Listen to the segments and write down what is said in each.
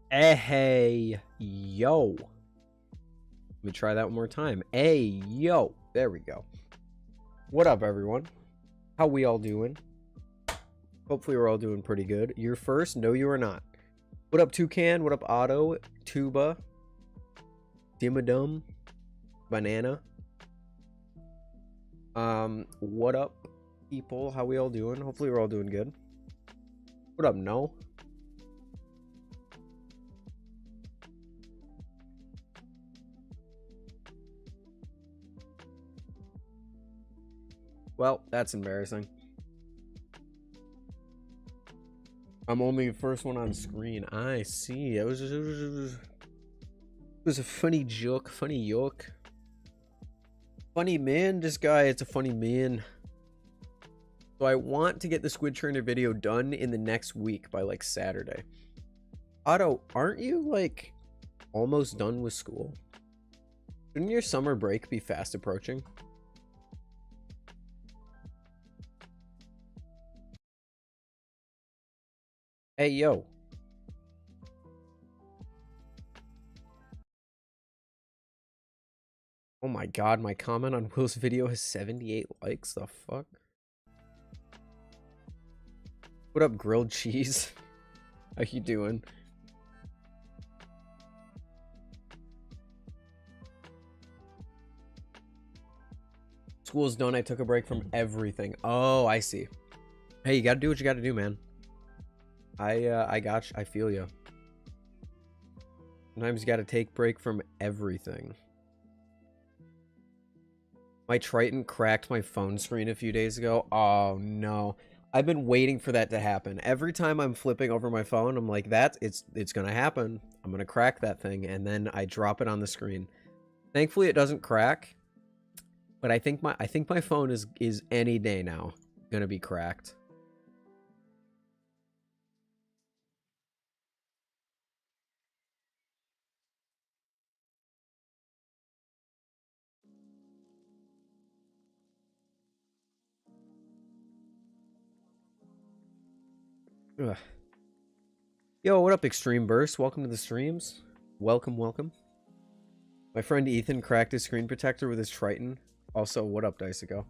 Hey, yo. Let me try that one more time. Hey, yo. There we go. What up, everyone? How we all doing? Hopefully we're all doing pretty good. You're first? No, you are not. What up, Toucan? What up, Otto? Tuba? Dimadum? Banana? What up, people? How we all doing? Hopefully we're all doing good. What up, No? Well, that's embarrassing. I'm only the first one on screen. I see. It was a funny joke. Funny yoke. Funny man. This guy, it's a funny man. So I want to get the Squid Trainer video done in the next week by like Saturday. Otto, aren't you like almost done with school? Shouldn't your summer break be fast approaching? Hey, yo. Oh my god, my comment on Will's video has 78 likes. The fuck? What up, grilled cheese? How you doing? School's done. I took a break from everything. Oh, I see. Hey, you gotta do what you gotta do, man. I got you. I feel you. Sometimes you gotta take break from everything. My Triton cracked my phone screen a few days ago. Oh no. I've been waiting for that to happen. Every time I'm flipping over my phone, I'm like, it's gonna happen. I'm gonna crack that thing, and then I drop it on the screen. Thankfully it doesn't crack. But I think my phone is any day now gonna be cracked. Ugh. Yo, what up, Extreme Burst? Welcome to the streams. Welcome, welcome. My friend Ethan cracked his screen protector with his Triton. Also, what up, Dicigo?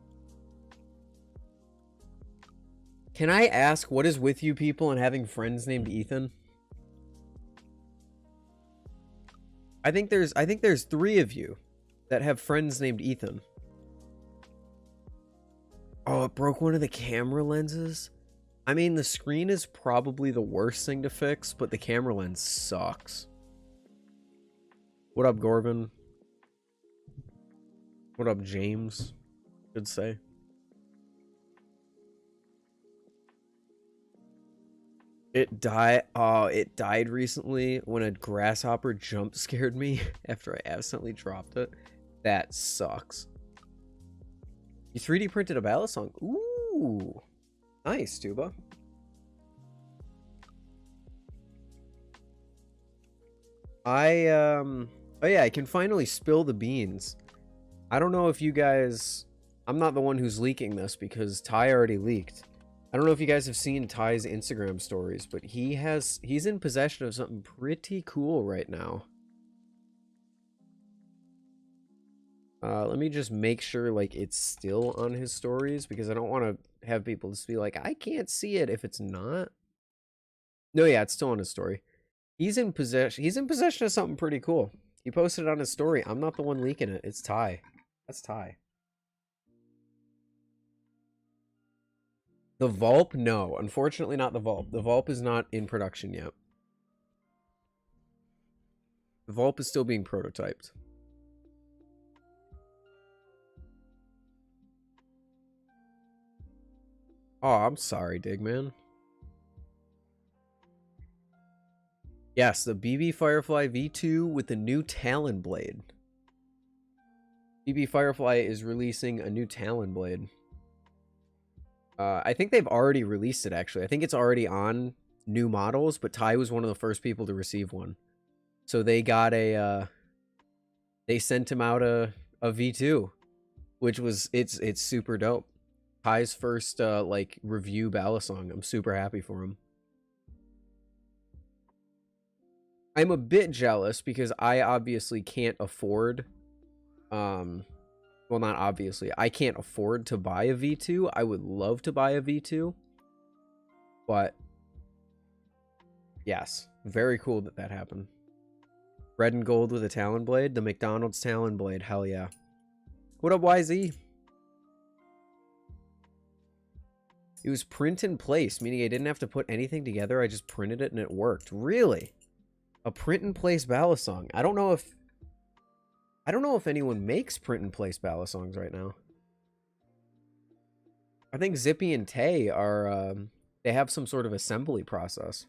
Can I ask what is with you people and having friends named Ethan? I think there's 3 of you that have friends named Ethan. Oh, it broke one of the camera lenses? I mean, the screen is probably the worst thing to fix, but the camera lens sucks. What up, Gorvin? What up, James? Should say. It died. Oh, it died recently when a grasshopper jump scared me after I accidentally dropped it. That sucks. You 3D printed a balisong. Ooh, nice, Tuba. Oh yeah, I can finally spill the beans. I don't know if you guys. I'm not the one who's leaking this because Ty already leaked. I don't know if you guys have seen Ty's Instagram stories, but he's in possession of something pretty cool right now. Let me just make sure like it's still on his stories because I don't want to have people just be like, I can't see it if it's not. No, yeah, it's still on his story. He's in possession of something pretty cool. He posted it on his story. I'm not the one leaking it. It's Ty. That's Ty. The Vulp? No, unfortunately not the Vulp. The Vulp is not in production yet. The Vulp is still being prototyped. Oh, I'm sorry, Digman. Yes, the BB Firefly V2 with the new Talon Blade. BB Firefly is releasing a new Talon Blade. I think they've already released it, actually. I think it's already on new models, but Ty was one of the first people to receive one. So they got a, they sent him out a V2, which was, it's super dope. Ty's first, like, review balisong. I'm super happy for him. I'm a bit jealous because I obviously can't afford, well, not obviously, I can't afford to buy a V2. I would love to buy a V2, but yes, very cool that that happened. Red and gold with a Talon Blade, the McDonald's Talon Blade, hell yeah. What up, YZ? It was print in place, meaning I didn't have to put anything together. I just printed it and it worked. Really? A print in place balisong. I don't know if anyone makes print in place balisongs right now. I think Zippy and Tay are they have some sort of assembly process.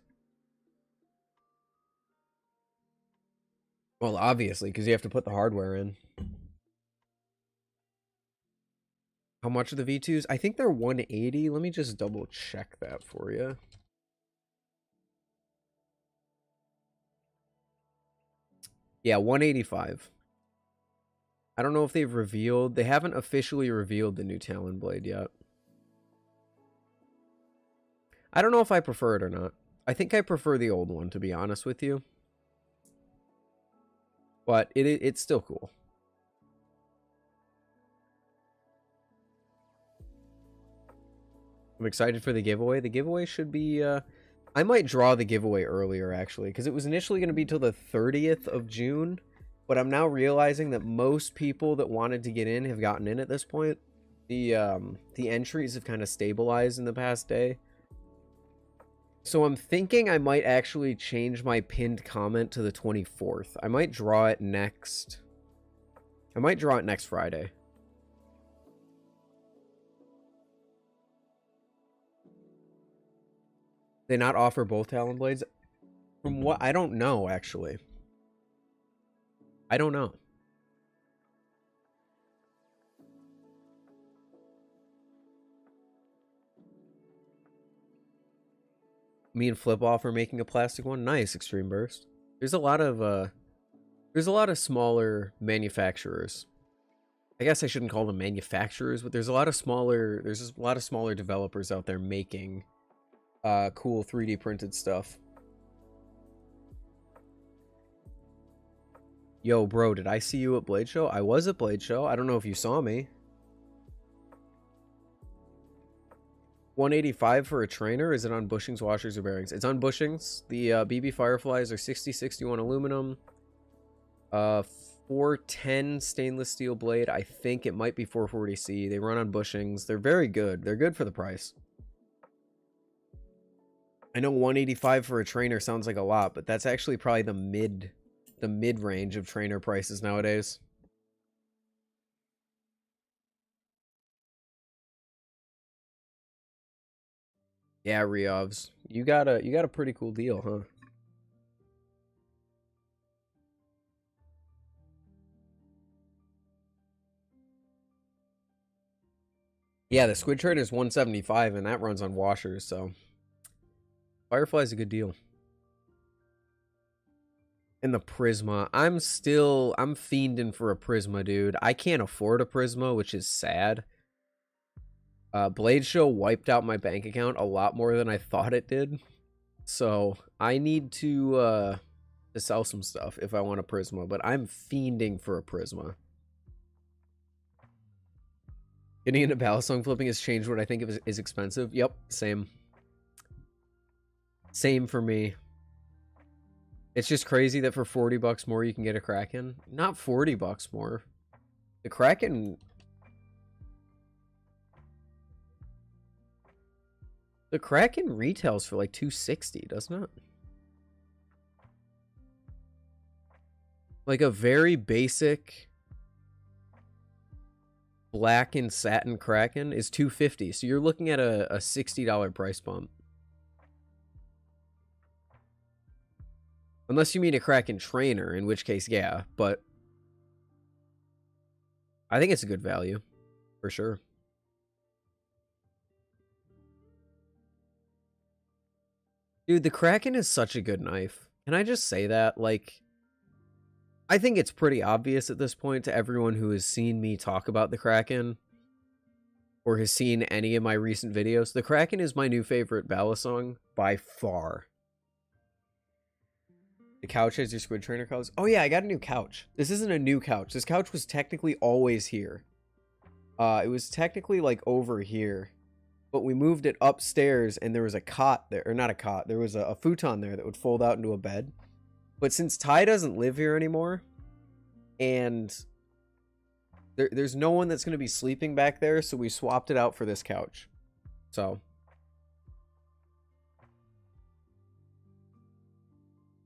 Well, obviously, because you have to put the hardware in. How much are the V2s? I think they're 180. Let me just double check that for you. Yeah, 185. I don't know if they've revealed. They haven't officially revealed the new Talon Blade yet. I don't know if I prefer it or not. I think I prefer the old one, to be honest with you. But it's still cool. I'm excited for the giveaway. The giveaway should be... I might draw the giveaway earlier, actually, because it was initially going to be till the 30th of June, but I'm now realizing that most people that wanted to get in have gotten in at this point. The entries have kind of stabilized in the past day. So I'm thinking I might actually change my pinned comment to the 24th. I might draw it next... I might draw it next Friday. They not offer both Talon Blades? From what? I don't know, actually. I don't know. Me and Flip Off are making a plastic one. Nice, Extreme Burst. There's a lot of smaller manufacturers. I guess I shouldn't call them manufacturers, but there's a lot of smaller developers out there making cool 3D printed stuff. Yo, bro, did I see you at Blade Show? I was at Blade Show. I don't know if you saw me. 185 for a trainer. Is it on bushings, washers, or bearings? It's on bushings. The BB Fireflies are 6061 aluminum. 410 stainless steel blade. I think it might be 440C. They run on bushings. They're very good. They're good for the price. I know 185 for a trainer sounds like a lot, but that's actually probably the mid range of trainer prices nowadays. Yeah, Riovs. You got a pretty cool deal, huh? Yeah, the Squid Trader is 175 and that runs on washers, so Firefly's a good deal. And the Prisma. I'm fiending for a Prisma, dude. I can't afford a Prisma, which is sad. Blade Show wiped out my bank account a lot more than I thought it did. So I need to sell some stuff if I want a Prisma, but I'm fiending for a Prisma. Getting into balisong flipping has changed what I think is expensive. Yep, same. Same for me. It's just crazy that for 40 bucks more you can get a Kraken. Not 40 bucks more. The Kraken... The Kraken retails for like 260, doesn't it? Like a very basic black and satin Kraken is 250. So you're looking at a $60 price bump. Unless you mean a Kraken trainer, in which case, yeah. But I think it's a good value, for sure. Dude, the Kraken is such a good knife. Can I just say that? Like, I think it's pretty obvious at this point to everyone who has seen me talk about the Kraken or has seen any of my recent videos. The Kraken is my new favorite balisong by far. The couch has your squid trainer colors. Oh yeah, I got a new couch. This isn't a new couch. This couch was technically always here. It was technically like over here, but we moved it upstairs and there was a cot there, or not a cot. There was a futon there that would fold out into a bed. But since Ty doesn't live here anymore, and there's no one that's going to be sleeping back there, so we swapped it out for this couch. So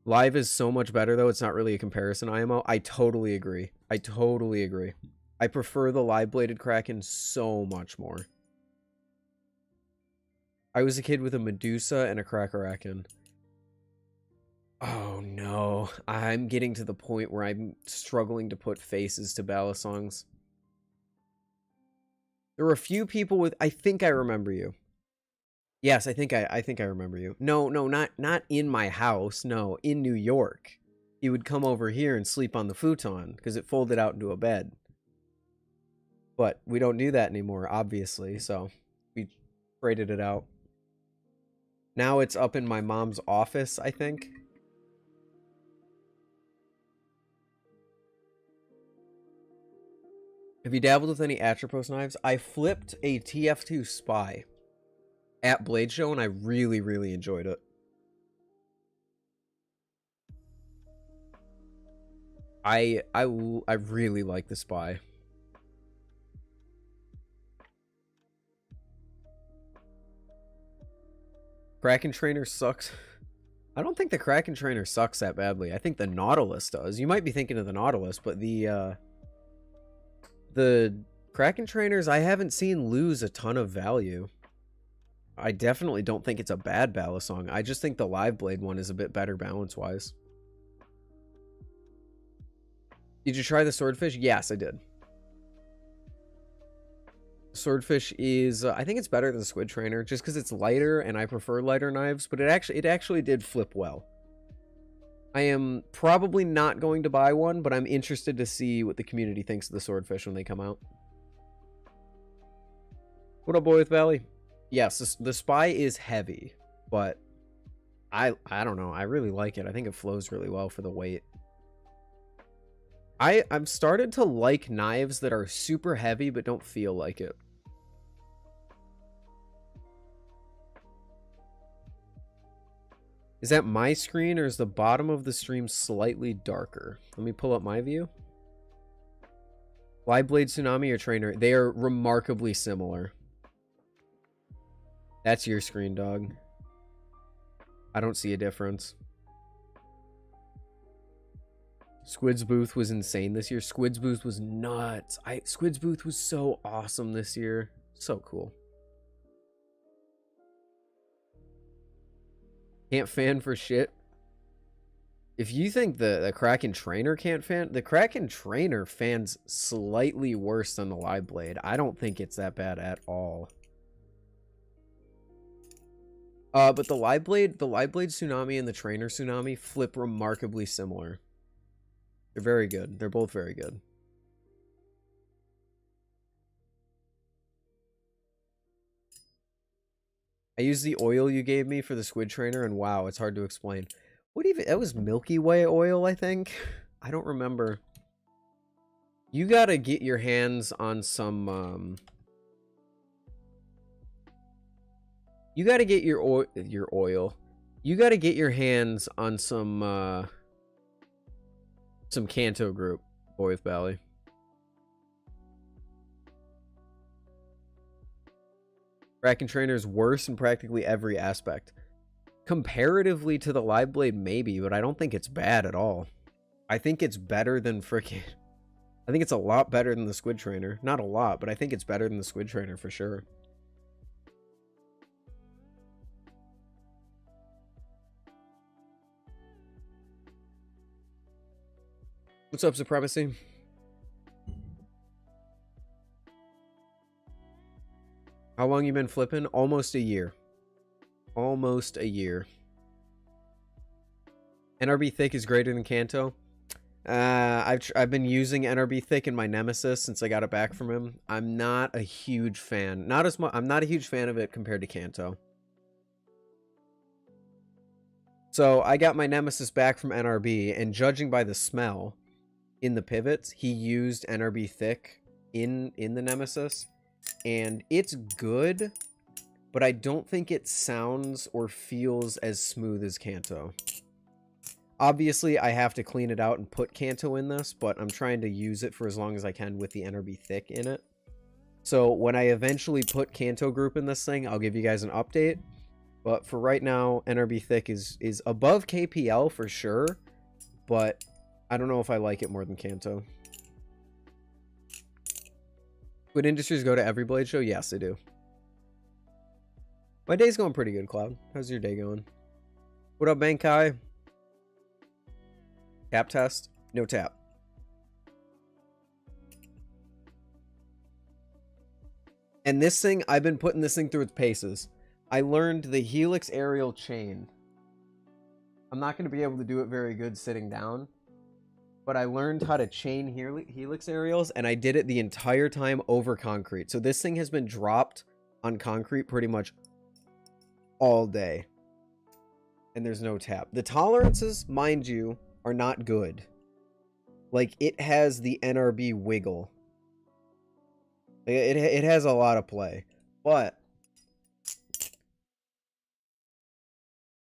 live is so much better, though. It's not really a comparison, IMO. I totally agree. I totally agree. I prefer the live bladed Kraken so much more. I was a kid with a Medusa and a Kraken. Oh no, I'm getting to the point where I'm struggling to put faces to balisongs. There were a few people with, I think I remember you. Yes, I think I remember you. No, not in my house. No, in New York. He would come over here and sleep on the futon because it folded out into a bed. But we don't do that anymore, obviously, so we traded it out. Now it's up in my mom's office, I think. Have you dabbled with any Atropos knives? I flipped a TF2 Spy at Blade Show, and I really, really enjoyed it. I really like the Spy. Kraken Trainer sucks. I don't think the Kraken Trainer sucks that badly. I think the Nautilus does. You might be thinking of the Nautilus, but the Kraken Trainers I haven't seen lose a ton of value. I definitely don't think it's a bad balisong. I just think the live blade one is a bit better balance-wise. Did you try the Swordfish? Yes, I did. Swordfish is, I think it's better than the Squid Trainer, just because it's lighter, and I prefer lighter knives, but it actually did flip well. I am probably not going to buy one, but I'm interested to see what the community thinks of the Swordfish when they come out. What up, boy with Valley? Yes, the Spy is heavy, but I don't know. I really like it. I think it flows really well for the weight. I've started to like knives that are super heavy but don't feel like it. Is that my screen, or is the bottom of the stream slightly darker? Let me pull up my view. Live Blade Tsunami or Trainer? They are remarkably similar. That's your screen, dog. I don't see a difference. Squid's booth was insane this year. Squid's booth was nuts. Squid's booth was so awesome this year. So cool. Can't fan for shit. If you think the Kraken Trainer can't fan, the Kraken Trainer fans slightly worse than the live blade. I don't think it's that bad at all. But the live blade Tsunami and the Trainer Tsunami flip remarkably similar. They're very good. They're both very good. I used the oil you gave me for the Squid Trainer, and wow, it's hard to explain. What even? That was Milky Way oil, I think. I don't remember. You gotta get your hands on some. You gotta get your oil. You gotta get your hands on some Kanto group, boy with Bally. Kraken Trainer is worse in practically every aspect. Comparatively to the live blade, maybe, but I don't think it's bad at all. I think it's better than frickin'. I think it's a lot better than the Squid Trainer. Not a lot, but I think it's better than the Squid Trainer for sure. What's up, Supremacy? How long you been flipping? Almost a year. Almost a year. NRB Thick is greater than Kanto. I've been using NRB Thick in my Nemesis since I got it back from him. I'm not a huge fan. Not as much. I'm not a huge fan of it compared to Kanto. So I got my Nemesis back from NRB, and judging by the smell in the pivots, he used NRB thick in the Nemesis, and it's good, but I don't think it sounds or feels as smooth as Kanto. Obviously, I have to clean it out and put Kanto in this, but I'm trying to use it for as long as I can with the NRB thick in it. So when I eventually put Kanto group in this thing, I'll give you guys an update. But for right now, NRB thick is above KPL for sure, but I don't know if I like it more than Kanto. Would Industries go to every Blade show? Yes, they do. My day's going pretty good, Cloud. How's your day going? What up, Bankai? Tap test? No tap. And this thing, I've been putting this thing through its paces. I learned the Helix aerial chain. I'm not going to be able to do it very good sitting down, but I learned how to chain Helix aerials, and I did it the entire time over concrete. So this thing has been dropped on concrete pretty much all day, and there's no tap. The tolerances, mind you, are not good. Like, it has the NRB wiggle. It has a lot of play, but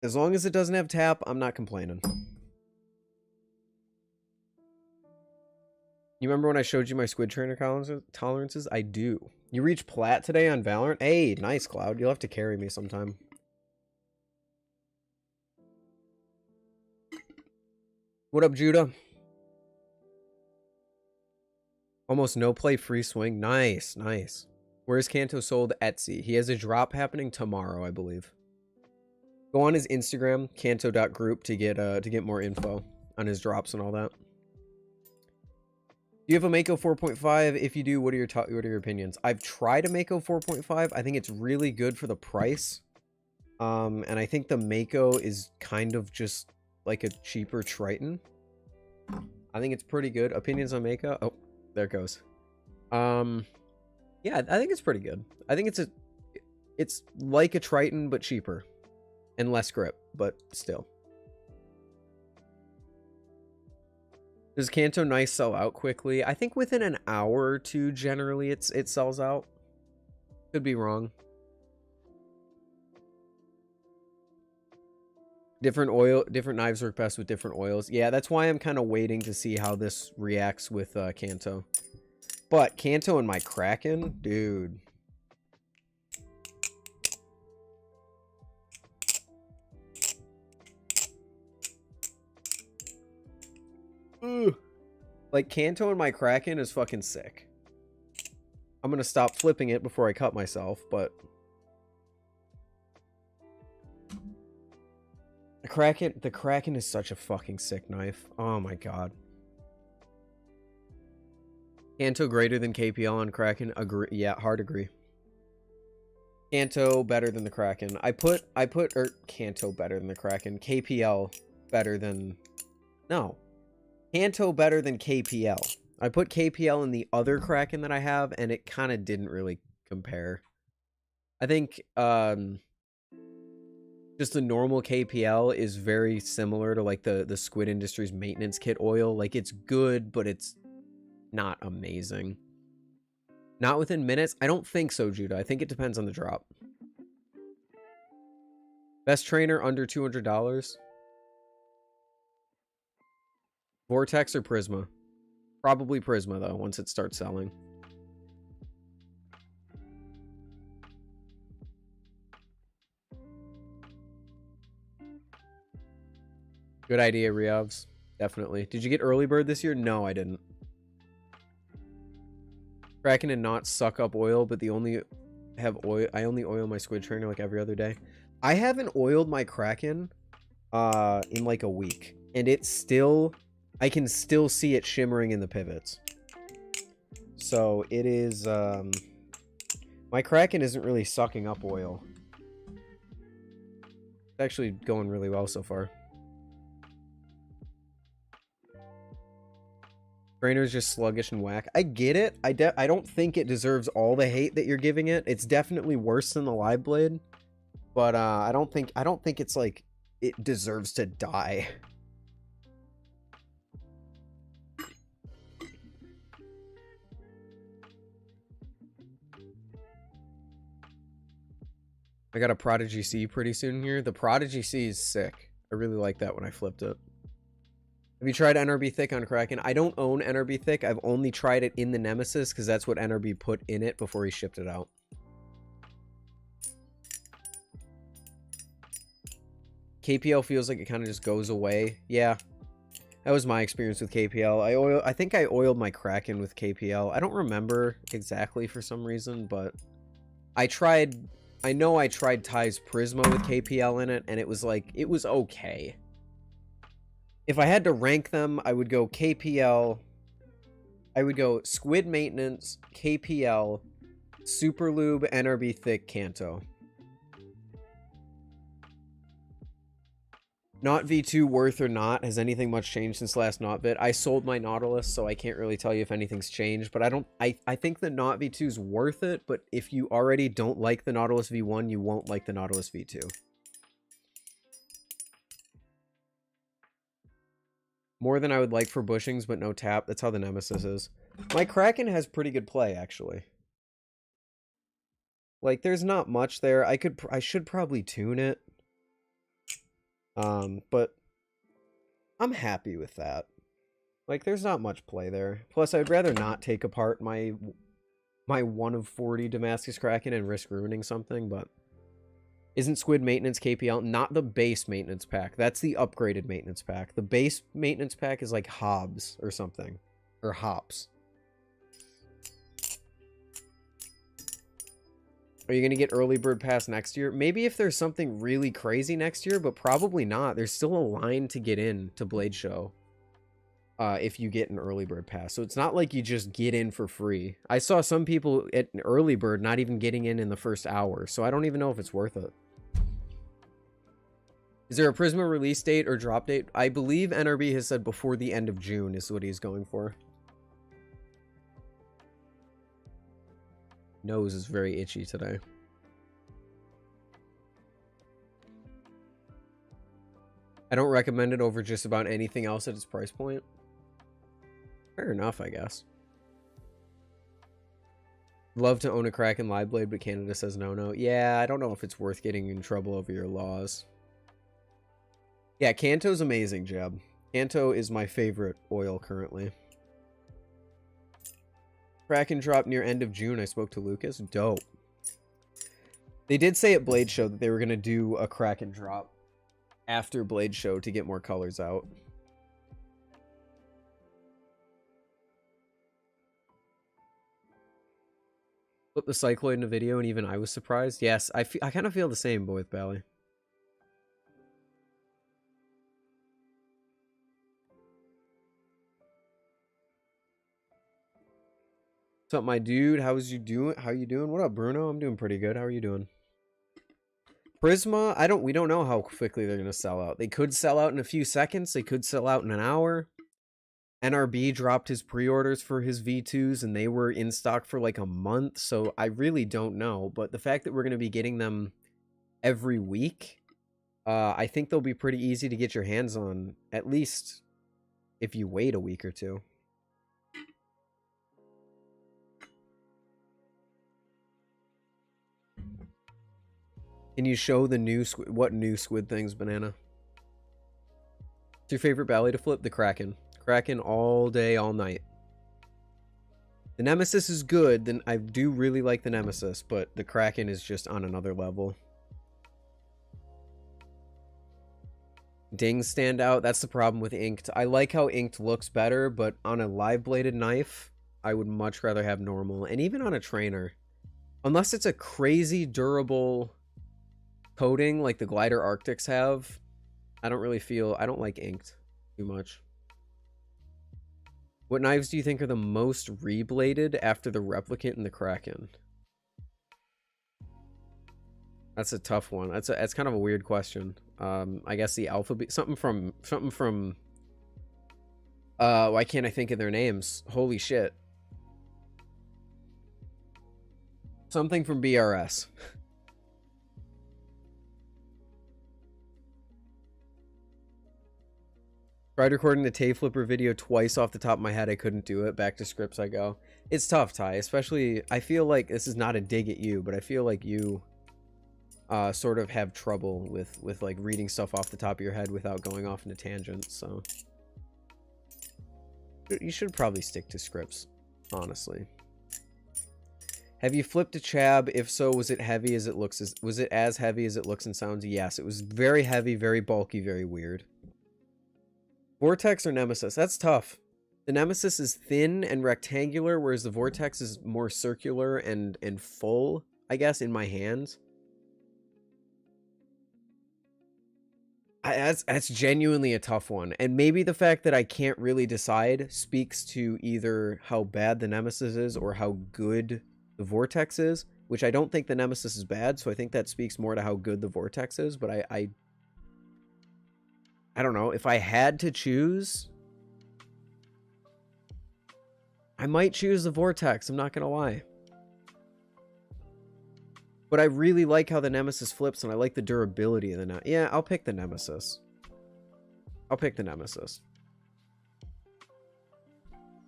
as long as it doesn't have tap, I'm not complaining. You remember when I showed you my squid trainer tolerances? I do. You reached plat today on Valorant? Hey, nice, Cloud. You'll have to carry me sometime. What up, Judah? Almost no play free swing. Nice, nice. Where's Kanto sold? Etsy. He has a drop happening tomorrow, I believe. Go on his Instagram, kanto.group, to get more info on his drops and all that. Do you have a Mako 4.5? If you do, what are your opinions? I've tried a Mako 4.5. I think it's really good for the price. And I think the Mako is kind of just like a cheaper Triton. I think it's pretty good. Opinions on Mako? Oh, there it goes. Yeah, I think it's pretty good. I think it's like a Triton but cheaper and less grip, but still. Does Kanto Nice sell out quickly? I think within an hour or two, generally, it sells out. Could be wrong. Different knives work best with different oils. Yeah, that's why I'm kind of waiting to see how this reacts with Kanto. But Kanto and my Kraken, dude. Ugh. Like, Kanto and my Kraken is fucking sick. I'm gonna stop flipping it before I cut myself, but the Kraken is such a fucking sick knife. Oh my god. Kanto greater than KPL on Kraken? Agree. Yeah, hard agree. Kanto better than the Kraken. Kanto better than the Kraken. KPL better than... No. Kanto better than KPL. I put KPL in the other Kraken that I have, and it kind of didn't really compare. I think just the normal KPL is very similar to like the Squid Industries maintenance kit oil. Like, it's good, but it's not amazing. Not within minutes? I don't think so, Judah. I think it depends on the drop. Best trainer under $200? Vortex or Prisma? Probably Prisma, though, once it starts selling. Good idea, Riavs. Definitely. Did you get early bird this year? No, I didn't. Kraken and not suck up oil, but I only oil my squid trainer like every other day. I haven't oiled my Kraken in like a week, and it's still... I can still see it shimmering in the pivots. So it is, my Kraken isn't really sucking up oil. It's actually going really well so far. Trainer's just sluggish and whack. I get it. I don't think it deserves all the hate that you're giving it. It's definitely worse than the live blade. But I don't think it's like it deserves to die. I got a Prodigy C pretty soon here. The Prodigy C is sick. I really like that when I flipped it. Have you tried NRB Thick on Kraken? I don't own NRB Thick. I've only tried it in the Nemesis because that's what NRB put in it before he shipped it out. KPL feels like it kind of just goes away. Yeah, that was my experience with KPL. I think I oiled my Kraken with KPL. I don't remember exactly for some reason, but I know I tried Ty's Prisma with KPL in it, and it was like, it was okay. If I had to rank them, I would go KPL. I would go Squid Maintenance, KPL, Super Lube, NRB Thick, Kanto. Not V2 worth or not. Has anything much changed since last Not Vid? I sold my Nautilus, so I can't really tell you if anything's changed, but I think the Not V2 is worth it, but if you already don't like the Nautilus V1, you won't like the Nautilus V2. More than I would like for bushings, but no tap. That's how the Nemesis is. My Kraken has pretty good play, actually. Like, there's not much there. I should probably tune it. But I'm happy with that. Like, there's not much play there. Plus, I'd rather not take apart my 1 of 40 Damascus Kraken and risk ruining something, but isn't Squid Maintenance KPL? Not the base maintenance pack. That's the upgraded maintenance pack. The base maintenance pack is like Hobbs or something. Or Hops. Are you going to get early bird pass next year? Maybe if there's something really crazy next year, but probably not. There's still a line to get in to Blade Show if you get an early bird pass. So it's not like you just get in for free. I saw some people at an early bird not even getting in the first hour, so I don't even know if it's worth it. Is there a Prisma release date or drop date? I believe NRB has said before the end of June is what he's going for. Nose is very itchy today. I don't recommend it over just about anything else at its price point. Fair enough, I guess. Love to own a Kraken live blade, but Canada says no. Yeah, I don't know if it's worth getting in trouble over your laws. Yeah, Kanto's amazing, Jeb. Kanto is my favorite oil currently. Kraken drop near end of June. I spoke to Lucas. Dope. They did say at Blade Show that they were going to do a Kraken drop after Blade Show to get more colors out. Put the Cycloid in a video and even I was surprised. Yes, I kind of feel the same, but with Bally. What's up, my dude? How you doing? What up, Bruno? I'm doing pretty good. How are you doing? Prisma, we don't know how quickly they're gonna sell out. They could sell out in a few seconds, they could sell out in an hour. NRB dropped his pre-orders for his V2s and they were in stock for like a month, so I really don't know. But the fact that we're gonna be getting them every week, I think they'll be pretty easy to get your hands on, at least if you wait a week or two. Can you show the new what new squid things, Banana? What's your favorite Bally to flip? The Kraken. Kraken all day, all night. The Nemesis is good. Then I do really like the Nemesis, but the Kraken is just on another level. Dings stand out. That's the problem with inked. I like how inked looks better, but on a live bladed knife, I would much rather have normal. And even on a trainer, unless it's a crazy durable coating like the Glidr Arctics have, I don't like inked too much. What knives do you think are the most rebladed after the Replicant and the Kraken? That's a tough one. That's kind of a weird question. I guess the Alpha something from why can't I think of their names? Holy shit. Something from BRS. Tried recording the Tay Flipper video twice off the top of my head. I couldn't do it. Back to scripts I go. It's tough, Ty. Especially, I feel like this is not a dig at you, but I feel like you sort of have trouble with like reading stuff off the top of your head without going off into tangents. So you should probably stick to scripts, honestly. Have you flipped a chab? If so, was it heavy as it looks? Was it as heavy as it looks and sounds? Yes, it was very heavy, very bulky, very weird. Vortex or Nemesis? That's tough. The Nemesis is thin and rectangular, whereas the Vortex is more circular and full, I guess, in my hands. That's genuinely a tough one. And maybe the fact that I can't really decide speaks to either how bad the Nemesis is or how good the Vortex is, which I don't think the Nemesis is bad, so I think that speaks more to how good the Vortex is, but I don't know. If I had to choose, I might choose the Vortex, I'm not gonna lie. But I really like how the Nemesis flips, and I like the durability of the Yeah, I'll pick the Nemesis. I'll pick the Nemesis.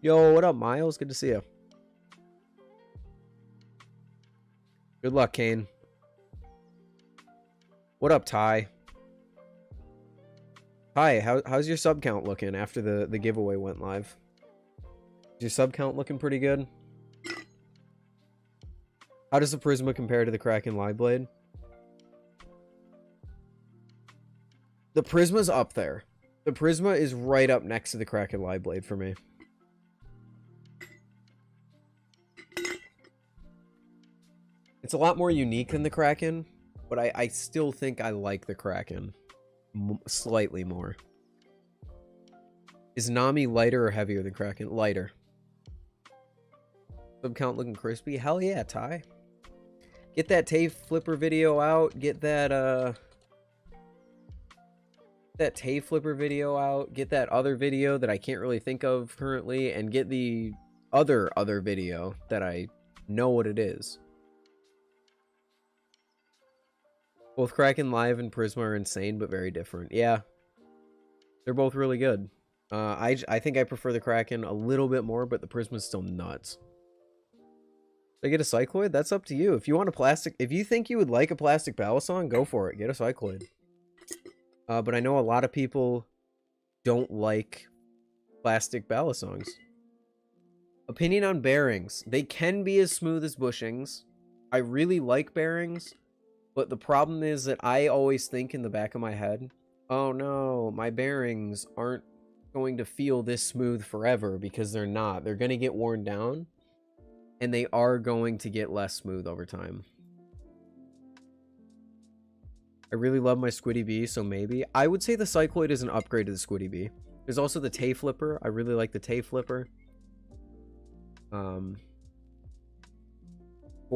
Yo, what up, Miles? Good to see you. Good luck, Kane. What up, Ty? Hi, how's your sub count looking after the giveaway went live? Is your sub count looking pretty good? How does the Prisma compare to the Kraken Live Blade? The Prisma's up there. The Prisma is right up next to the Kraken Live Blade for me. It's a lot more unique than the Kraken, but I still think I like the Kraken slightly more. Is Nami lighter or heavier than Kraken? Lighter. Sub count looking crispy? Hell yeah, Ty. Get that Tay Flipper video out. Get that Tay Flipper video out. Get that other video that I can't really think of currently, and get the other video that I know what it is. Both Kraken Live and Prisma are insane, but very different. Yeah. They're both really good. I think I prefer the Kraken a little bit more, but the Prisma's still nuts. Should I get a cycloid? That's up to you. If you want a plastic... If you think you would like a plastic balisong, go for it. Get a cycloid. But I know a lot of people don't like plastic balisongs. Opinion on bearings. They can be as smooth as bushings. I really like bearings. But the problem is that I always think in the back of my head, oh no, my bearings aren't going to feel this smooth forever, because they're not. They're going to get worn down, and they are going to get less smooth over time. I really love my Squiddy Bee, so maybe. I would say the Cycloid is an upgrade to the Squiddy Bee. There's also the Tay Flipper. I really like the Tay Flipper. 4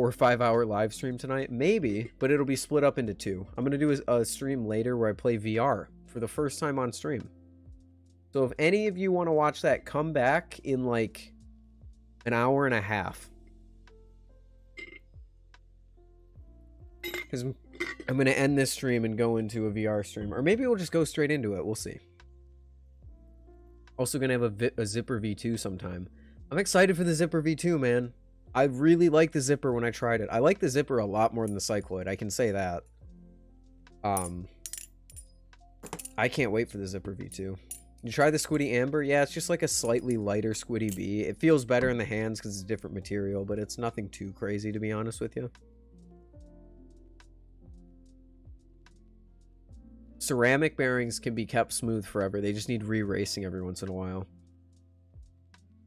or 5 hour live stream tonight, maybe, but it'll be split up into 2. I'm gonna do a stream later where I play VR for the first time on stream. So if any of you want to watch that, come back in like an hour and a half, because I'm gonna end this stream and go into a VR stream, or maybe we'll just go straight into it. We'll see. Also gonna have a Zipper V2 sometime. I'm excited for the Zipper V2, man. I really liked the Zipper when I tried it. I like the Zipper a lot more than the Cycloid. I can say that. I can't wait for the Zipper V2. You try the Squiddy Amber? Yeah, it's just like a slightly lighter Squiddy Bee. It feels better in the hands because it's a different material, but it's nothing too crazy, to be honest with you. Ceramic bearings can be kept smooth forever. They just need re-racing every once in a while.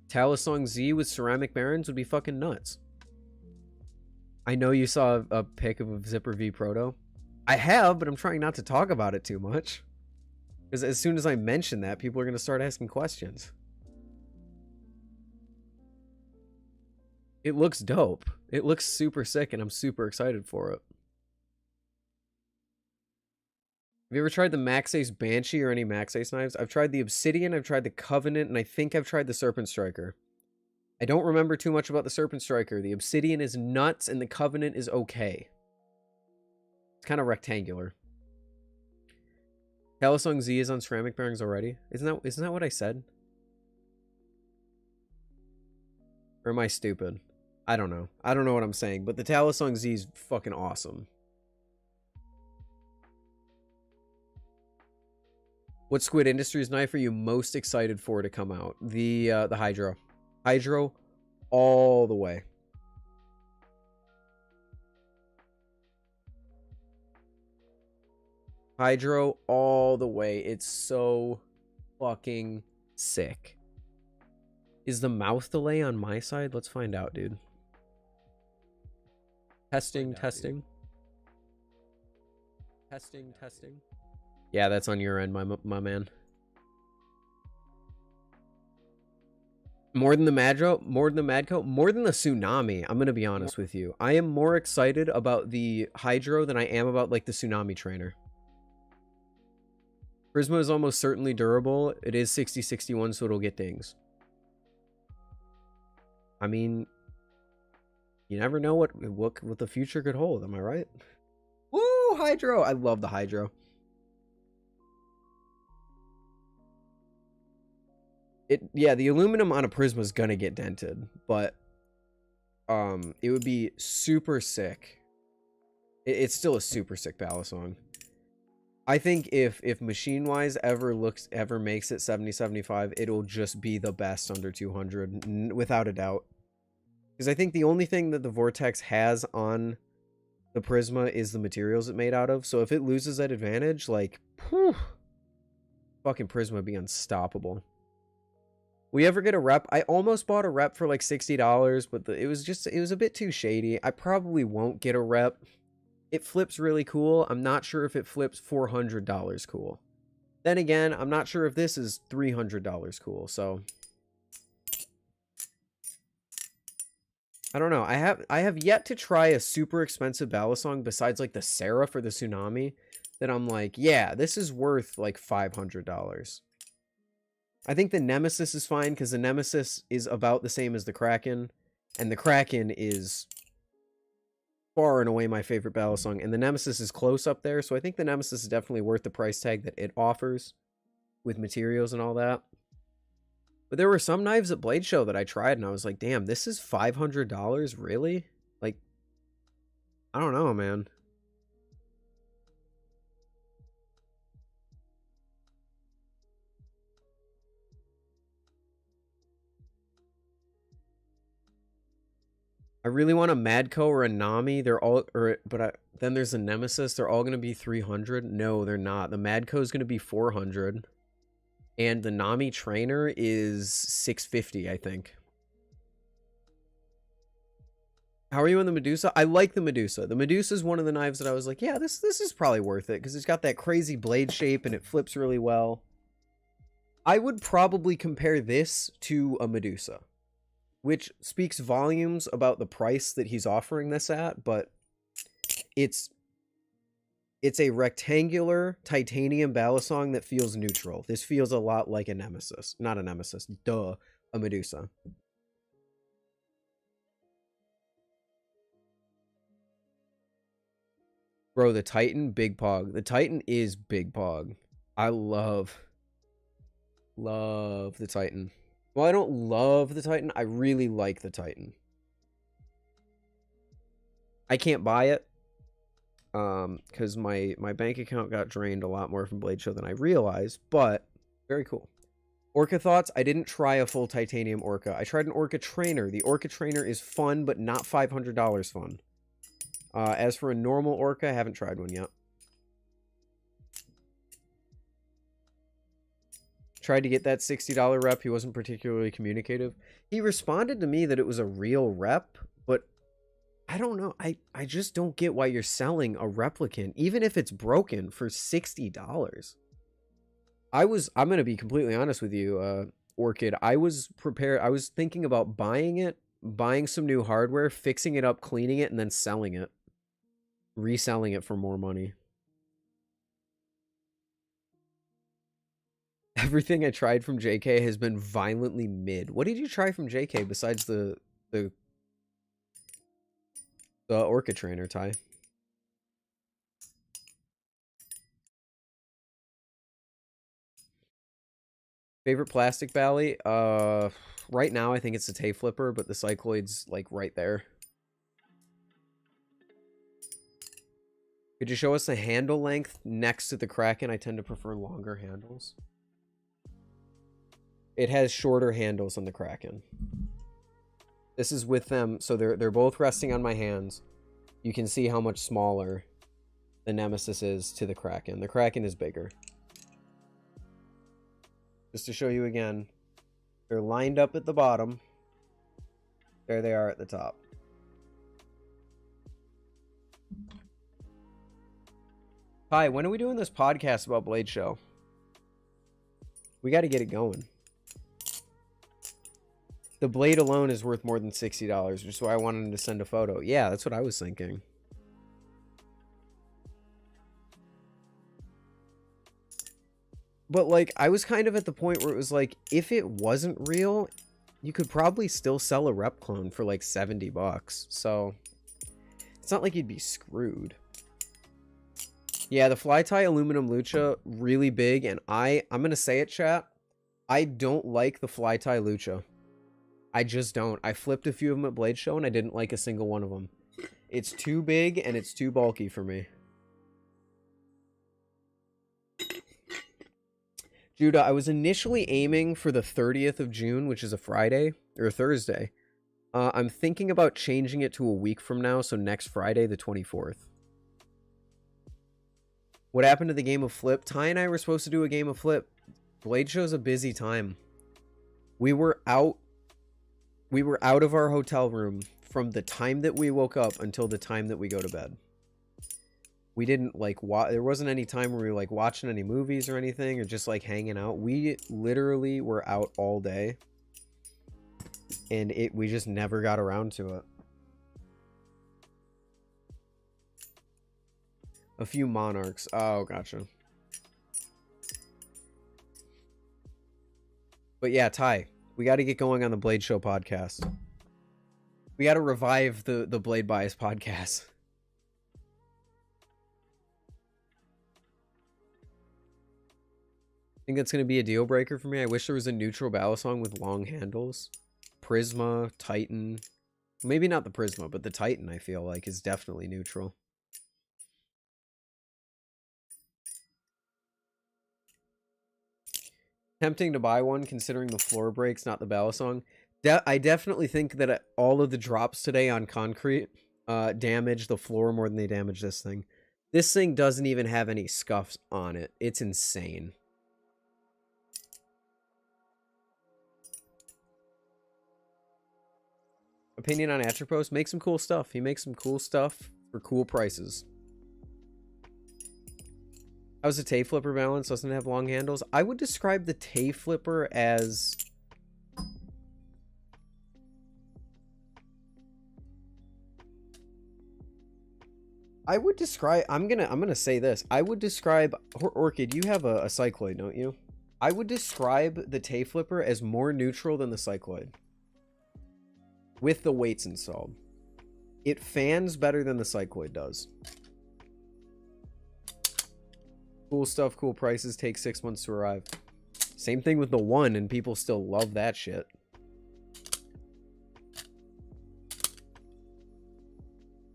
Talisong Z with ceramic bearings would be fucking nuts. I know you saw a pic of a Zipper V Proto. I have, but I'm trying not to talk about it too much. Because as soon as I mention that, people are going to start asking questions. It looks dope. It looks super sick, and I'm super excited for it. Have you ever tried the Max Ace Banshee or any Max Ace knives? I've tried the Obsidian, I've tried the Covenant, and I think I've tried the Serpent Striker. I don't remember too much about the Serpent Striker. The Obsidian is nuts, and the Covenant is okay. It's kind of rectangular. Balisong Z is on ceramic bearings already. Isn't that what I said? Or am I stupid? I don't know. I don't know what I'm saying, but the Talisong Z is fucking awesome. What Squid Industries knife are you most excited for to come out? The Hydro. Hydro all the way. Hydro all the way. It's so fucking sick. Is the mouth delay on my side? Let's find out, dude. Testing. Yeah, that's on your end, my man. More than the Madro, more than the Madco, more than the Tsunami. I'm gonna be honest with you. I am more excited about the Hydro than I am about like the Tsunami Trainer. Prisma is almost certainly durable. It is 6061, so it'll get dings. I mean, you never know what the future could hold. Am I right? Woo, Hydro! I love the Hydro. Yeah, the aluminum on a Prisma is gonna get dented, but it would be super sick. It's still a super sick balisong. I think if machine wise ever makes it 70-75, it'll just be the best under 200 without a doubt. Because I think the only thing that the Vortex has on the Prisma is the materials it made out of. So if it loses that advantage, like, whew, fucking Prisma would be unstoppable. We ever get a rep? I almost bought a rep for like $60, but it was a bit too shady. I probably won't get a rep. It flips really cool. I'm not sure if it flips $400 cool. Then again, I'm not sure if this is $300 cool. So I don't know. I have yet to try a super expensive balisong besides like the Sarah for the Tsunami that I'm like, yeah, this is worth like $500. I think the Nemesis is fine because the Nemesis is about the same as the Kraken, and the Kraken is far and away my favorite balisong, and the Nemesis is close up there, so I think the Nemesis is definitely worth the price tag that it offers with materials and all that. But there were some knives at Blade Show that I tried, and I was like, damn, this is $500? Really? Like, I don't know, man. I really want a Madco or a Nami. They're all, then there's a Nemesis. They're all going to be 300. No, they're not. The Madco is going to be 400. And the Nami Trainer is 650, I think. How are you on the Medusa? I like the Medusa. The Medusa is one of the knives that I was like, yeah, this is probably worth it because it's got that crazy blade shape and it flips really well. I would probably compare this to a Medusa, which speaks volumes about the price that he's offering this at, but it's a rectangular titanium balisong that feels neutral. This feels a lot like a Nemesis. Not a Nemesis, duh, a Medusa. Bro, the Titan, big pog. The Titan is big pog. I love the Titan. Well, I don't love the Titan. I really like the Titan. I can't buy it because my bank account got drained a lot more from Blade Show than I realized, but very cool. Orca thoughts? I didn't try a full titanium Orca. I tried an Orca Trainer. The Orca Trainer is fun, but not $500 fun. As for a normal Orca, I haven't tried one yet. Tried to get that $60 rep. He wasn't particularly communicative. He responded to me that it was a real rep, but I don't know. I just don't get why you're selling a replicant, even if it's broken, for $60. I'm going to be completely honest with you, Orchid. I was prepared. I was thinking about buying it, buying some new hardware, fixing it up, cleaning it, and then selling it. Reselling it for more money. Everything I tried from JK has been violently mid. What did you try from JK besides the Orca Trainer, Ty? Favorite plastic bally? Right now I think it's the Tay Flipper, but the Cycloid's like right there. Could you show us the handle length next to the Kraken? I tend to prefer longer handles. It has shorter handles on the Kraken. This is with them, so they're both resting on my hands. You can see how much smaller the Nemesis is to the Kraken. The Kraken is bigger. Just to show you again, they're lined up at the bottom. There they are at the top. Hi, when are we doing this podcast about Blade Show? We got to get it going. The blade alone is worth more than $60, which is why I wanted him to send a photo. Yeah, that's what I was thinking. But, like, I was kind of at the point where it was like, if it wasn't real, you could probably still sell a rep clone for, like, $70. So, it's not like you'd be screwed. Yeah, the fly tie aluminum lucha, really big, and I'm going to say it, chat. I don't like the fly tie lucha. I just don't. I flipped a few of them at Blade Show, and I didn't like a single one of them. It's too big, and it's too bulky for me. Judah, I was initially aiming for the 30th of June, which is a Friday, or a Thursday. I'm thinking about changing it to a week from now, so next Friday, the 24th. What happened to the game of Flip? Ty and I were supposed to do a game of Flip. Blade Show's a busy time. We were out of our hotel room from the time that we woke up until the time that we go to bed. We didn't like there wasn't any time where we were like watching any movies or anything or just like hanging out. We literally were out all day. And we just never got around to it. A few monarchs. Oh, gotcha. But yeah, Ty, we got to get going on the Blade Show podcast. We got to revive the Blade Bias podcast. I think that's going to be a deal breaker for me. I wish there was a neutral balisong with long handles. Prisma, Titan. Maybe not the Prisma, but the Titan, I feel like, is definitely neutral. Tempting to buy one, considering the floor breaks, not the balisong. I definitely think that all of the drops today on concrete damage the floor more than they damage this thing. This thing doesn't even have any scuffs on it. It's insane. Opinion on Atropos? Make some cool stuff. He makes some cool stuff for cool prices. How's the Tay Flipper balance? Doesn't it have long handles? I would describe the Tay Flipper as... I would describe... I'm gonna say this. I would describe... Orchid, you have a Cycloid, don't you? I would describe the Tay Flipper as more neutral than the Cycloid. With the weights installed. It fans better than the Cycloid does. Cool stuff, cool prices, take 6 months to arrive. Same thing with the one, and people still love that shit.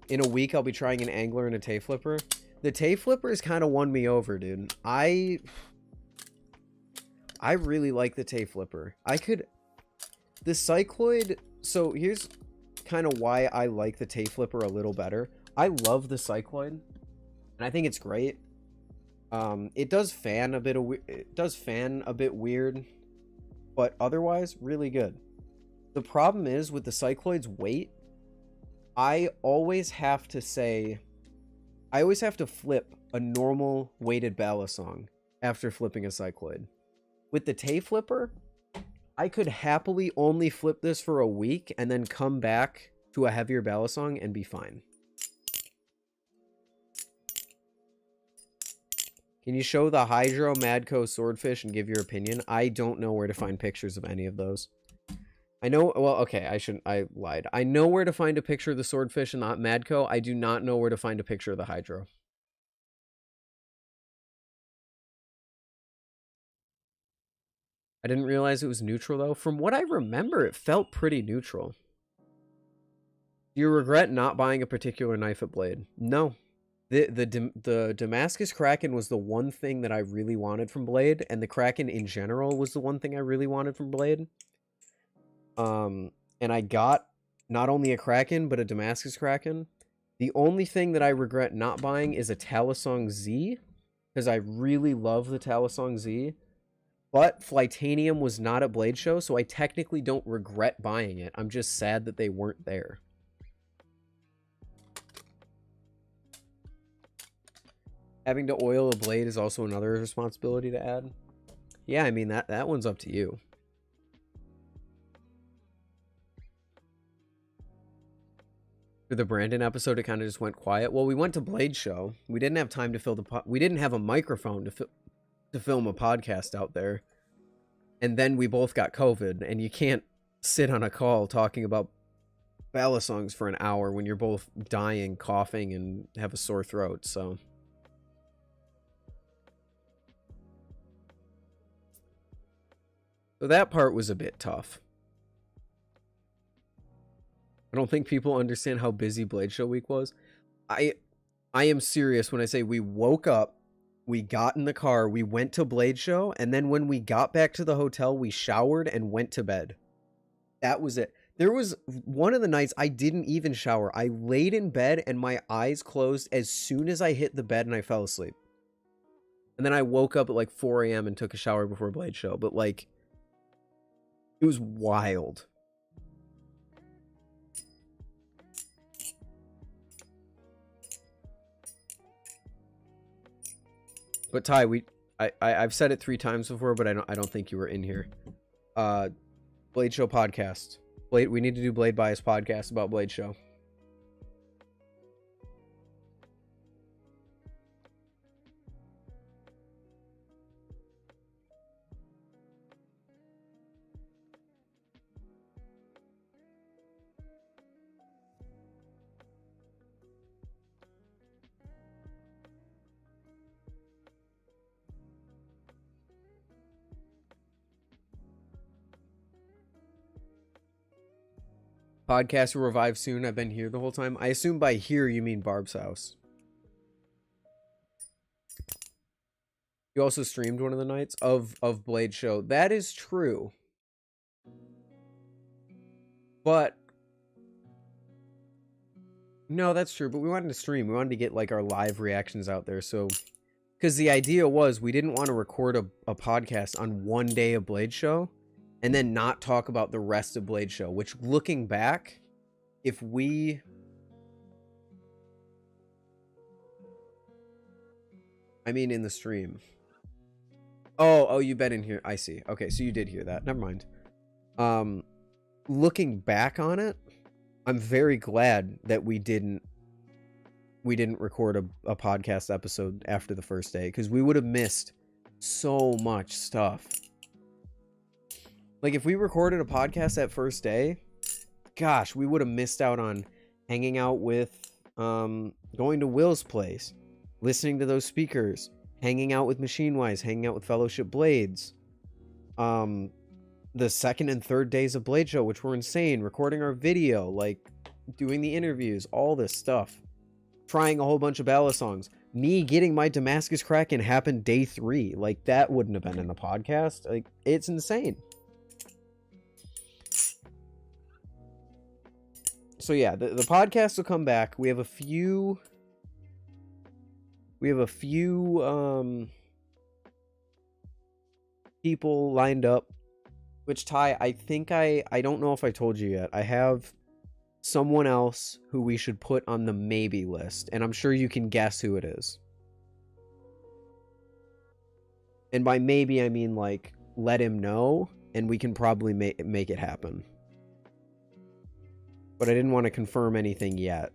In a week, I'll be trying an angler and a Tay Flipper. The Tay Flipper has kind of won me over, dude. I really like the Tay Flipper. The Cycloid... So here's kind of why I like the Tay Flipper a little better. I love the Cycloid, and I think it's great. It does fan a bit weird, but otherwise really good. The problem is with the Cycloid's weight, I always have to flip a normal weighted balisong after flipping a Cycloid. With the Tay Flipper, I could happily only flip this for a week and then come back to a heavier balisong and be fine. Can you show the Hydro Madco Swordfish and give your opinion? I don't know where to find pictures of any of those. I know, well, okay, I lied. I know where to find a picture of the Swordfish and not Madco. I do not know where to find a picture of the Hydro. I didn't realize it was neutral, though. From what I remember, it felt pretty neutral. Do you regret not buying a particular knife at Blade? No. The Damascus Kraken was the one thing that I really wanted from Blade, and the Kraken in general was the one thing I really wanted from Blade. And I got not only a Kraken, but a Damascus Kraken. The only thing that I regret not buying is a Talisong Z, because I really love the Talisong Z. But Flightanium was not at Blade Show, so I technically don't regret buying it. I'm just sad that they weren't there. Having to oil a blade is also another responsibility to add. Yeah, I mean, that one's up to you. For the Brandon episode, it kind of just went quiet. Well, we went to Blade Show. We didn't have time to fill the we didn't have a microphone to film a podcast out there. And then we both got COVID, and you can't sit on a call talking about balisongs for an hour when you're both dying, coughing, and have a sore throat, so... So that part was a bit tough. I don't think people understand how busy Blade Show week was. I am serious when I say we woke up, we got in the car, we went to Blade Show, and then when we got back to the hotel, we showered and went to bed. That was it. There was one of the nights I didn't even shower. I laid in bed and my eyes closed as soon as I hit the bed and I fell asleep. And then I woke up at like 4 a.m. and took a shower before Blade Show. But like, it was wild. But Ty, I've said it 3 times before, but I don't think you were in here. Blade Show podcast. We need to do Blade Bias podcast about Blade Show. Podcast will revive soon. I've been here the whole time. I assume by here you mean Barb's house. You also streamed one of the nights of Blade Show. That is true. But no, that's true. But we wanted to stream. We wanted to get like our live reactions out there. So, because the idea was we didn't want to record a podcast on one day of Blade Show and then not talk about the rest of Blade Show, which looking back, if we... I mean, in the stream. Oh, you've been in here. I see. Okay, so you did hear that. Never mind. Looking back on it, I'm very glad that we didn't record a podcast episode after the first day, because we would have missed so much stuff. Like, if we recorded a podcast that first day, gosh, we would have missed out on hanging out with, going to Will's place, listening to those speakers, hanging out with Machine Wise, hanging out with Fellowship Blades, the second and third days of Blade Show, which were insane, recording our video, like, doing the interviews, all this stuff, trying a whole bunch of balisongs. Me getting my Damascus Kraken happened day 3. Like, that wouldn't have been in the podcast. Like, it's insane. So yeah, the podcast will come back. We have a few people lined up, which Ty, I think I don't know if I told you yet. I have someone else who we should put on the maybe list, and I'm sure you can guess who it is. And by maybe, I mean like let him know, and we can probably make it happen. But I didn't want to confirm anything yet,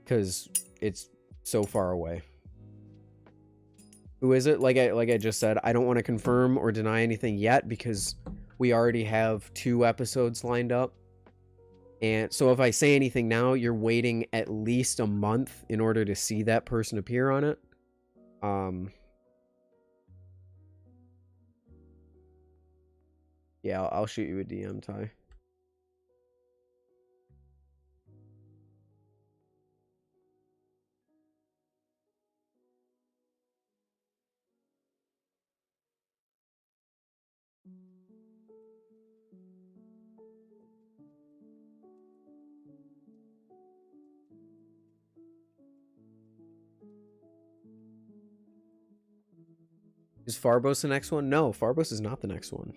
because it's so far away. Who is it? Like I just said, I don't want to confirm or deny anything yet, because we already have 2 episodes lined up. And so if I say anything now, you're waiting at least a month in order to see that person appear on it. Yeah, I'll shoot you a DM, Ty. Is Farbos the next one? No, Farbos is not the next one.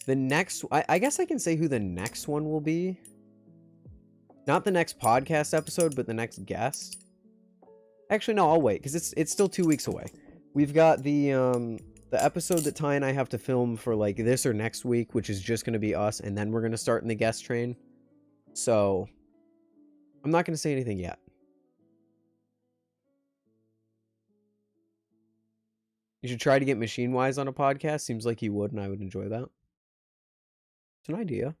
The next... I guess I can say who the next one will be. Not the next podcast episode, but the next guest. Actually, no, I'll wait, because it's still 2 weeks away. We've got the episode that Ty and I have to film for, like, this or next week, which is just going to be us, and then we're going to start in the guest train. So, I'm not going to say anything yet. You should try to get Machine Wise on a podcast. Seems like he would, and I would enjoy that. It's an idea.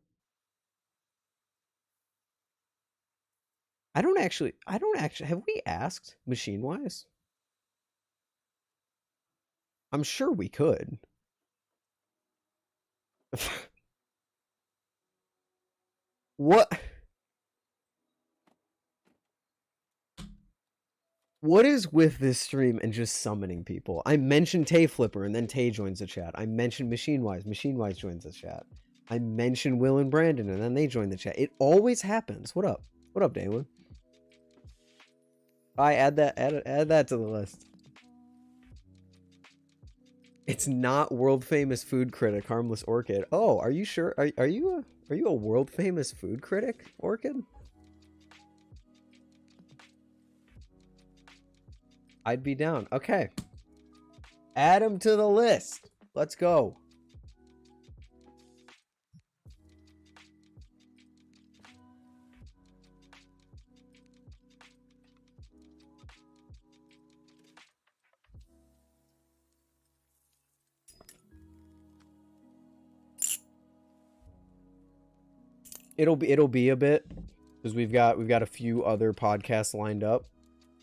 I don't actually, have we asked Machine Wise? I'm sure we could. What is with this stream and just summoning people? I mentioned Tay Flipper and then Tay joins the chat. I mentioned Machine Wise joins the chat. I mentioned Will and Brandon and then they join the chat. It always happens. What up? What up, Dalen? I add that to the list. It's not world famous food critic Harmless Orchid. Oh, are you sure? Are you a world famous food critic, Orchid? I'd be down. Okay. Add him to the list. Let's go. It'll be a bit because we've got a few other podcasts lined up,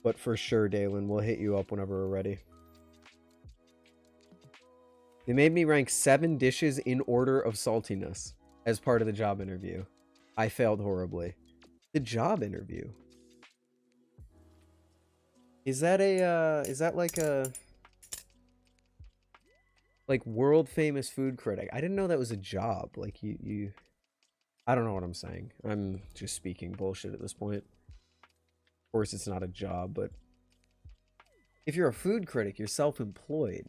but for sure, Dalen, we'll hit you up whenever we're ready. They made me rank 7 dishes in order of saltiness as part of the job interview. I failed horribly. The job interview. Is that like world famous food critic? I didn't know that was a job. Like you I don't know what I'm saying. I'm just speaking bullshit at this point. Of course, it's not a job, but if you're a food critic, you're self-employed.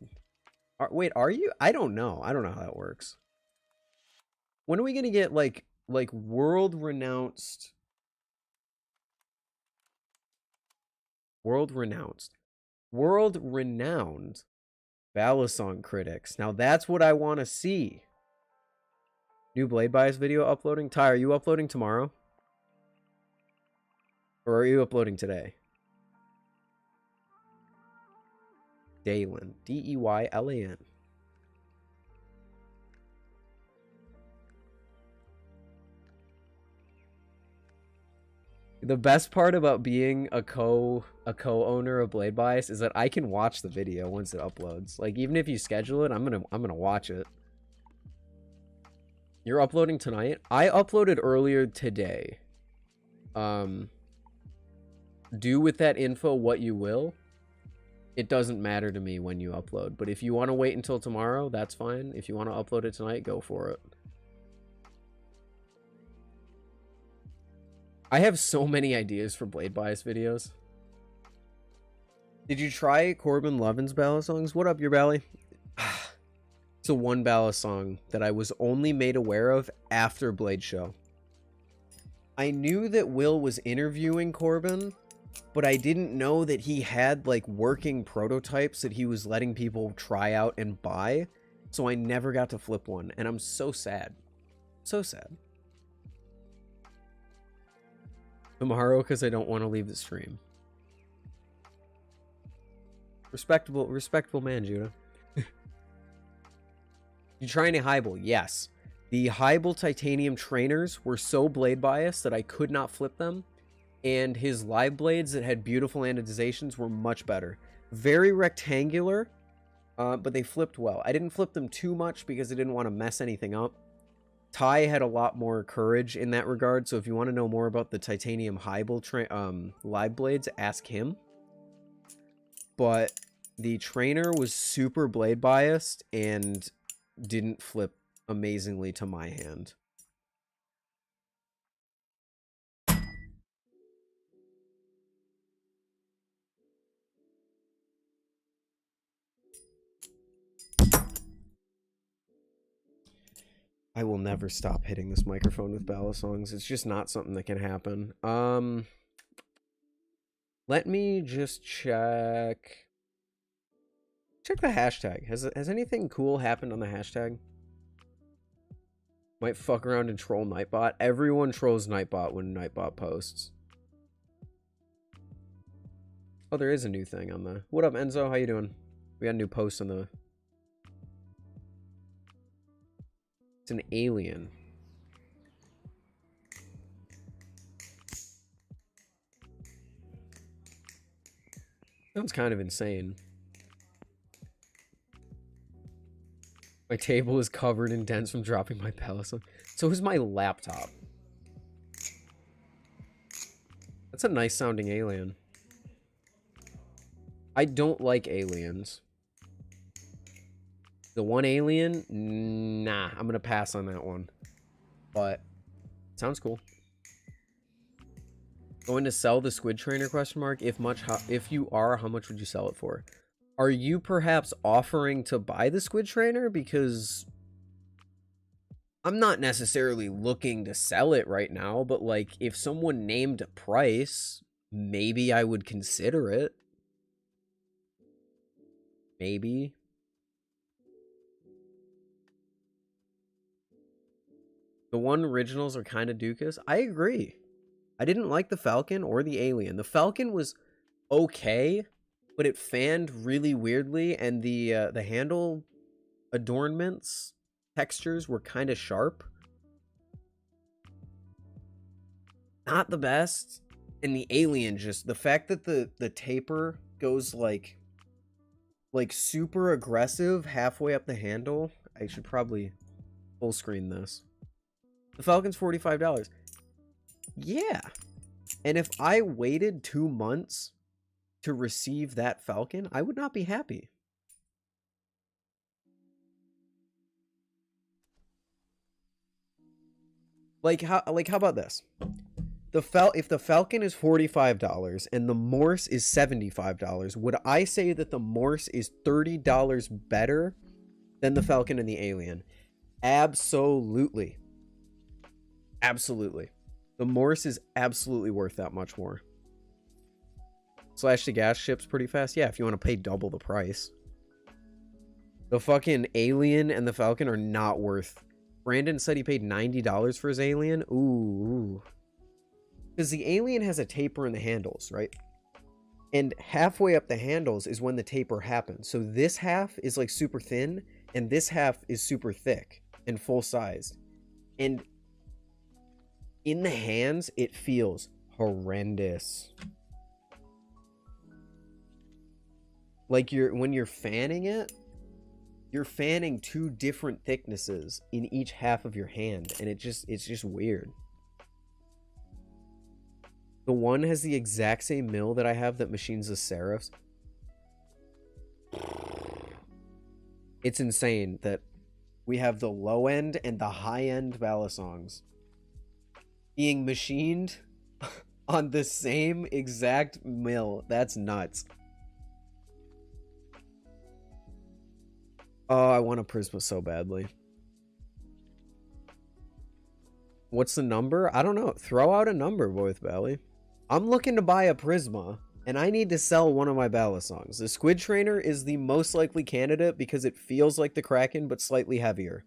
Wait, are you? I don't know. I don't know how that works. When are we gonna get like world-renowned balisong critics? Now that's what I want to see. New Blade Bias video uploading. Ty, are you uploading tomorrow? Or are you uploading today? Daylan. D-E-Y-L-A-N. The best part about being a co-owner of Blade Bias is that I can watch the video once it uploads. Like even if you schedule it, I'm gonna watch it. You're uploading tonight? I uploaded earlier today. Do with that info what you will. It doesn't matter to me when you upload. But if you want to wait until tomorrow, that's fine. If you want to upload it tonight, go for it. I have so many ideas for Blade Bias videos. Did you try Corbin Lovin's balisongs? What up, your Bally? It's a one balisong that I was only made aware of after Blade Show. I knew that Will was interviewing Corbin, but I didn't know that he had like working prototypes that he was letting people try out and buy. So I never got to flip one, and I'm so sad. So sad. Tomorrow, because I don't want to leave the stream. Respectable man, Judah. You try any Hybel? Yes. The Hybel titanium trainers were so blade biased that I could not flip them. And his live blades that had beautiful anodizations were much better. Very rectangular, But they flipped well. I didn't flip them too much because I didn't want to mess anything up. Ty had a lot more courage in that regard, so if you want to know more about the titanium Hybel live blades, ask him. But the trainer was super blade biased and didn't flip amazingly to my hand. I will never stop hitting this microphone with balisongs. It's just not something that can happen. Let me just check the hashtag. Has anything cool happened on the hashtag? Might fuck around and troll Nightbot. Everyone trolls Nightbot when Nightbot posts. Oh, there is a new thing on the... What up, Enzo? How you doing? We got a new post on the... It's an alien. Sounds kind of insane. My table is covered in dents from dropping my balisong. So is my laptop. That's a nice sounding alien. I don't like aliens. The one alien? Nah, I'm gonna pass on that one. But, sounds cool. Going to sell the squid trainer, question mark? If you are, how much would you sell it for? Are you perhaps offering to buy the squid trainer? Because I'm not necessarily looking to sell it right now, but like if someone named a price, maybe I would consider it. Maybe. The one originals are kind of Dukas. I agree. I didn't like the Falcon or the Alien. The Falcon was okay, but it fanned really weirdly, and the handle adornments, textures were kind of sharp. Not the best. And the Alien, just the fact that the taper goes like super aggressive halfway up the handle. I should probably full screen this. The Falcon's $45. Yeah. And if I waited 2 months to receive that Falcon, I would not be happy. Like how about this? If the Falcon is $45 and the Morse is $75, would I say that the Morse is $30 better than the Falcon and the Alien? Absolutely. Absolutely. The Morse is absolutely worth that much more. Slash the gas ships pretty fast. Yeah, if you want to pay double the price. The fucking Alien and the Falcon are not worth... Brandon said he paid $90 for his Alien. Ooh. Because the Alien has a taper in the handles, right? And halfway up the handles is when the taper happens. So this half is like super thin, and this half is super thick and full sized. And in the hands, it feels horrendous. Like when you're fanning it, you're fanning 2 different thicknesses in each half of your hand, and it's just weird. The one has the exact same mill that I have that machines the serifs. It's insane that we have the low end and the high end balisongs being machined on the same exact mill. That's nuts. Oh, I want a Prisma so badly. What's the number? I don't know. Throw out a number, boy with Belly. I'm looking to buy a Prisma, and I need to sell one of my balisongs. The Squid Trainer is the most likely candidate because it feels like the Kraken, but slightly heavier.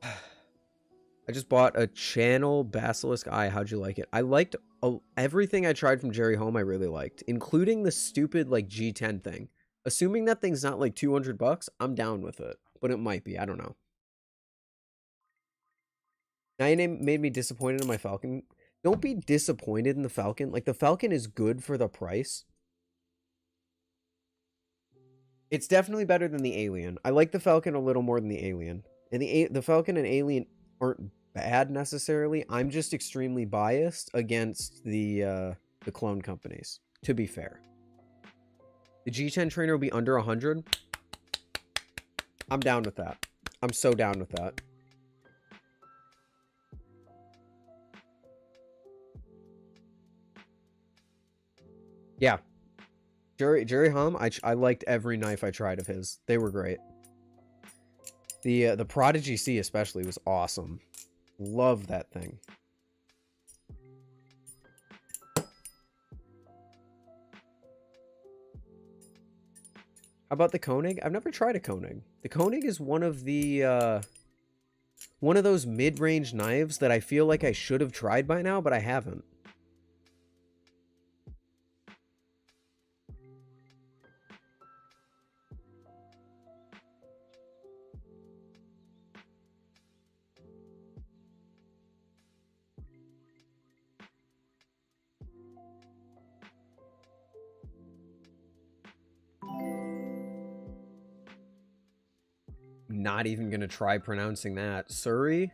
I just bought a Channel Basilisk Eye. How'd you like it? I liked everything I tried from Jerry Home. I really liked, including the stupid like G10 thing. Assuming that thing's not like $200, I'm down with it, but it might be. I don't know. Now you made me disappointed in my Falcon. Don't be disappointed in the Falcon. Like, the Falcon is good for the price. It's definitely better than the Alien. I like the Falcon a little more than the Alien. And the Falcon and Alien aren't bad necessarily. I'm just extremely biased against the clone companies, to be fair. The G10 trainer will be under 100. I'm down with that. I'm so down with that. Yeah. Jerry Hum, I liked every knife I tried of his. They were great. The Prodigy C especially was awesome. Love that thing. How about the Koenig? I've never tried a Koenig. The Koenig is one of those mid-range knives that I feel like I should have tried by now, but I haven't. Not even gonna try pronouncing that. Surrey,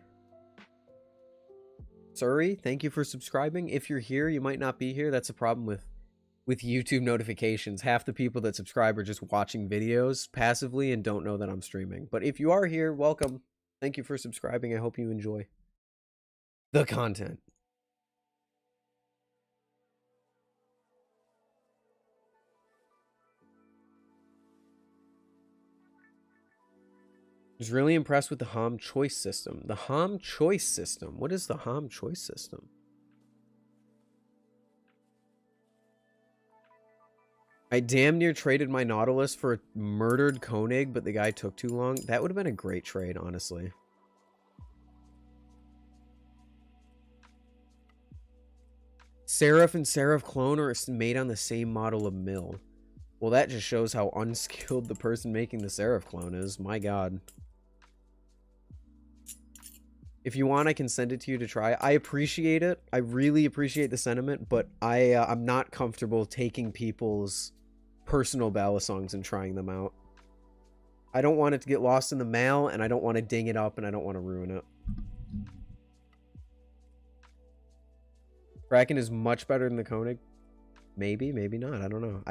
thank you for subscribing. If you're here, you might not be here. That's a problem with YouTube notifications. Half the people that subscribe are just watching videos passively and don't know that I'm streaming. But if you are here, welcome. Thank you for subscribing. I hope you enjoy the content. I was really impressed with the HOM choice system. The HOM choice system? What is the HOM choice system? I damn near traded my Nautilus for a murdered Koenig, but the guy took too long. That would have been a great trade, honestly. Seraph and Seraph clone are made on the same model of mill. Well, that just shows how unskilled the person making the Seraph clone is. My god. If you want, I can send it to you to try. I appreciate it. I really appreciate the sentiment, but I'm not comfortable taking people's personal balisongs and trying them out. I don't want it to get lost in the mail, and I don't want to ding it up, and I don't want to ruin it. Kraken is much better than the Koenig. Maybe, maybe not. I don't know.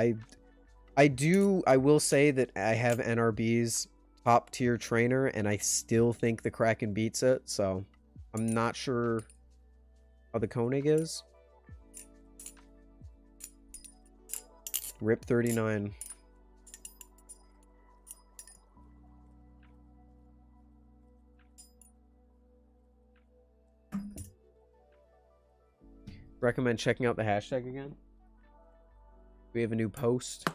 I will say that I have NRB's top tier trainer, and I still think the Kraken beats it, so I'm not sure how the Koenig is. RIP 39. Recommend checking out the hashtag again. We have a new post.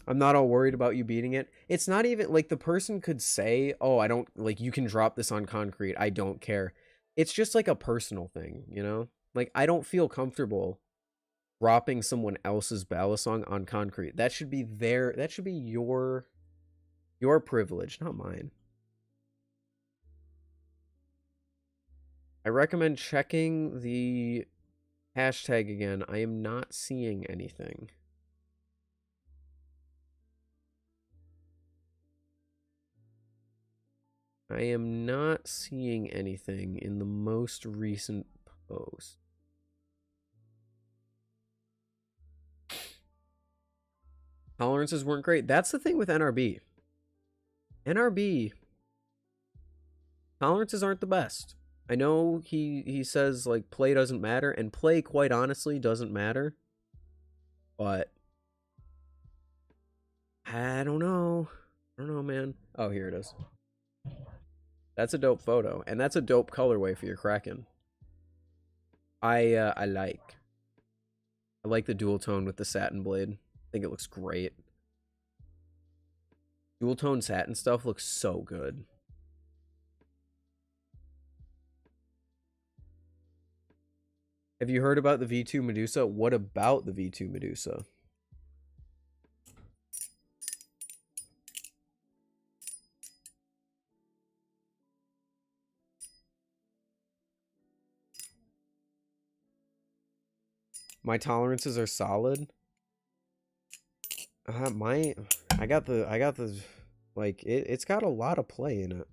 I'm not all worried about you beating it. It's not even like the person could say, oh, I don't like, you can drop this on concrete. I don't care. It's just like a personal thing, you know? Like, I don't feel comfortable dropping someone else's balisong on concrete. That should be your privilege, not mine. I recommend checking the hashtag again. I am not seeing anything. I am not seeing anything in the most recent post. Tolerances weren't great. That's the thing with NRB. NRB tolerances aren't the best. I know he says like play doesn't matter, and play quite honestly doesn't matter. But I don't know. I don't know, man. Oh, here it is. That's a dope photo, and that's a dope colorway for your Kraken. I like the dual tone with the satin blade. I think it looks great. Dual tone satin stuff looks so good. Have you heard about the V2 Medusa? What about the V2 Medusa? My tolerances are solid. I got the, like, it's got a lot of play in it.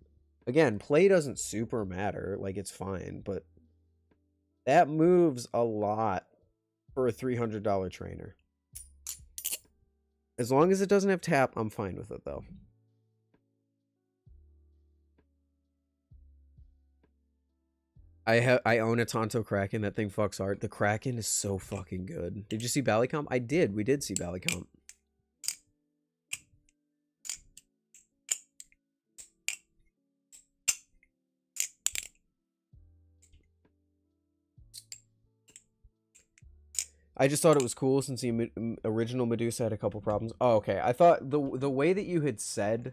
Again, play doesn't super matter, like, it's fine, but that moves a lot for a $300 trainer. As long as it doesn't have tap, I'm fine with it, though. I own a Tonto Kraken. That thing fucks hard. The Kraken is so fucking good. Did you see Ballycomp? I did. We did see Ballycomp. I just thought it was cool since the original Medusa had a couple problems. Oh, okay. I thought the way that you had said,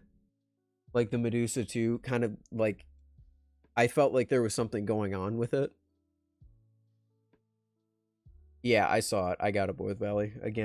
like, the Medusa 2 kind of, like, I felt like there was something going on with it. Yeah, I saw it. I got a boy with Valley again.